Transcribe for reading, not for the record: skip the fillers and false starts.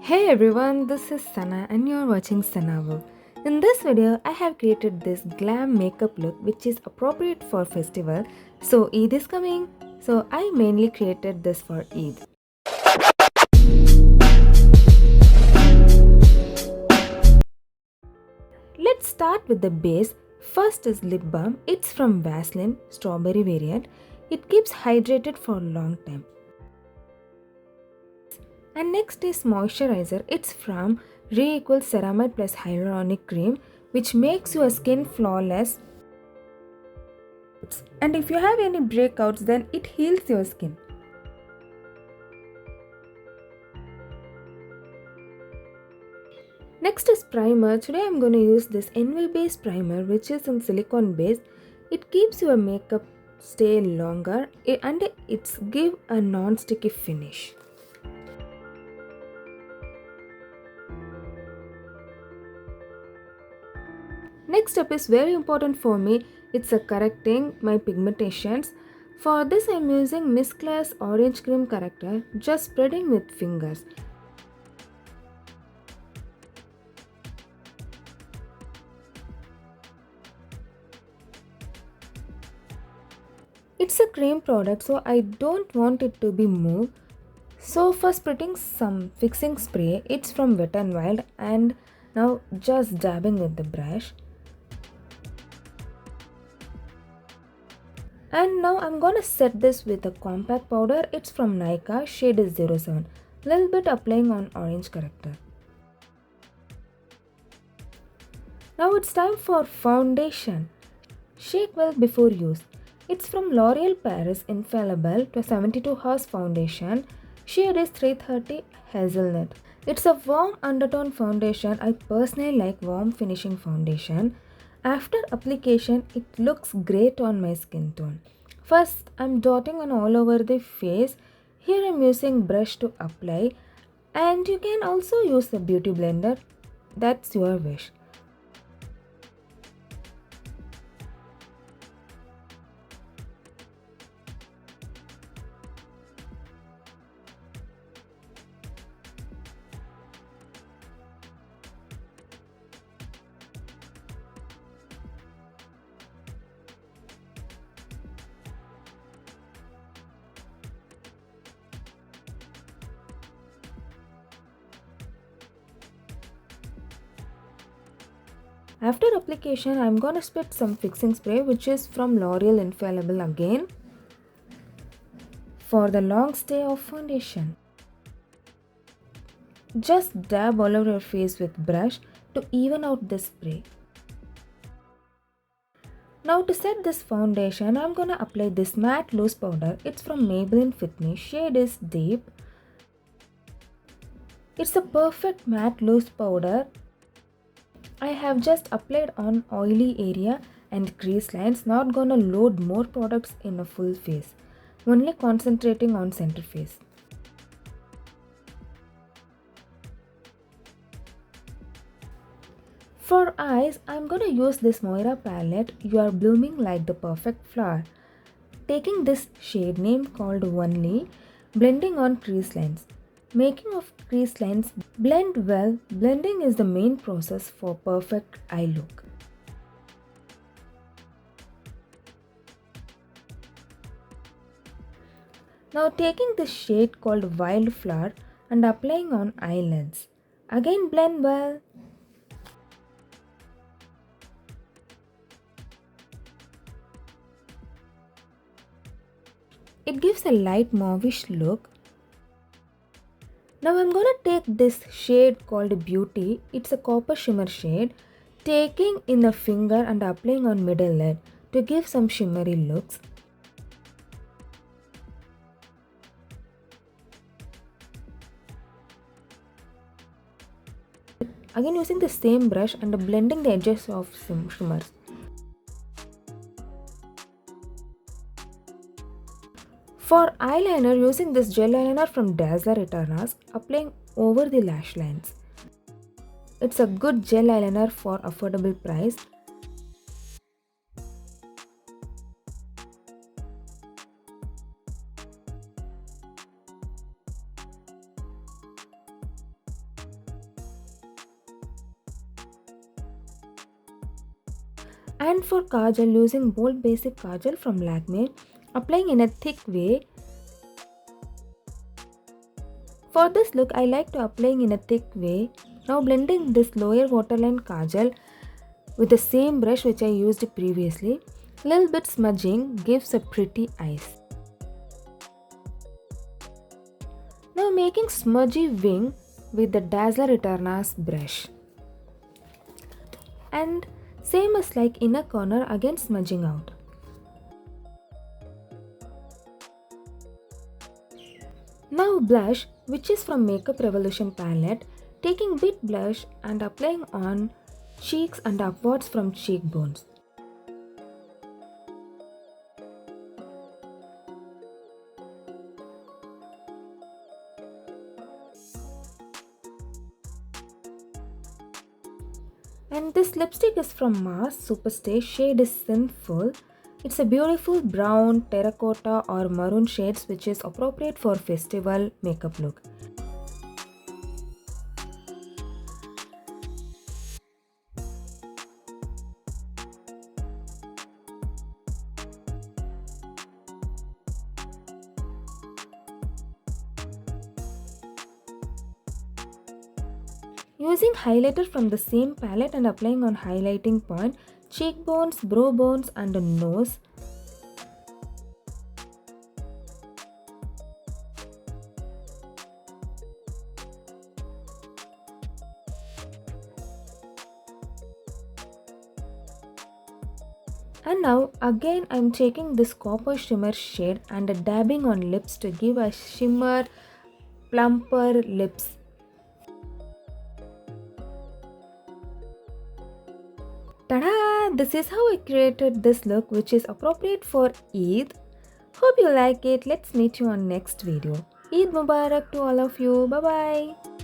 Hey everyone, this is Sana and you're watching Sana World. In this video, I have created this glam makeup look which is appropriate for festival. So Eid is coming. So I mainly created this for Eid. Let's start with the base. First is lip balm. It's from Vaseline, strawberry variant. It keeps hydrated for a long time. And next is moisturizer. It's from Re Ceramide plus Hyaluronic Cream, which makes your skin flawless. And if you have any breakouts, then it heals your skin. Next is primer. Today I'm going to use this NV base primer, which is in silicone base. It keeps your makeup stay longer and it's give a non-sticky finish. Next step is very important for me. It's a correcting my pigmentations. For this I'm using Miss Class Orange Cream Corrector, just spreading with fingers. It's a cream product, so I don't want it to be moved. So for spreading some fixing spray, it's from Wet n Wild, and now just dabbing with the brush. And now I'm gonna set this with a compact powder. It's from Nykaa, shade is 07. Little bit applying on orange corrector. Now it's time for foundation. Shake well before use. It's from L'Oreal Paris Infallible to 72 Hours Foundation. Shade is 330 Hazelnut. It's a warm undertone foundation. I personally like warm finishing foundation. After application, it looks great on my skin tone. First, I'm dotting on all over the face. Here I'm using brush to apply, and you can also use the beauty blender. That's your wish. After application, I'm gonna spit some fixing spray which is from L'Oreal Infallible again for the long stay of foundation. Just dab all over your face with brush to even out the spray. Now to set this foundation, I'm gonna apply this matte loose powder. It's from Maybelline Fitness, shade is deep. It's a perfect matte loose powder. I have just applied on oily area and crease lines, not gonna load more products in a full face, only concentrating on center face. For eyes, I'm gonna use this Moira palette, You Are Blooming Like the Perfect Flower. Taking this shade name called Only, blending on crease lines. Making of crease lines blend well. Blending is the main process for perfect eye look. Now taking this shade called Wildflower and applying on eyelids. Again blend well. It gives a light mauvish look. Now I'm gonna take this shade called Beauty. It's a copper shimmer shade. Taking in the finger and applying on middle lid to give some shimmery looks. Again using the same brush and blending the edges of some shimmers. For eyeliner, using this gel eyeliner from Dazzler Eternas, applying over the lash lines. It's a good gel eyeliner for affordable price. And for kajal, using bold basic kajal from Lakme, applying in a thick way. For this look, I like to applying in a thick way. Now blending this lower waterline kajal with the same brush which I used previously. Little bit smudging gives a pretty eyes. Now making smudgy wing with the Dazzler Eterna's brush. And same as like inner corner, again smudging out. Now blush, which is from Makeup Revolution palette, taking bit blush and applying on cheeks and upwards from cheekbones. And this lipstick is from Mars Superstay, shade is Sinful. It's a beautiful brown, terracotta or maroon shades which is appropriate for festival makeup look. Using highlighter from the same palette and applying on highlighting point, cheekbones, brow bones and a nose. And now again I'm taking this copper shimmer shade and dabbing on lips to give a shimmer plumper lips. Tada! This is how I created this look which is appropriate for Eid. Hope you like it. Let's meet you on next video. Eid Mubarak to all of you. Bye bye.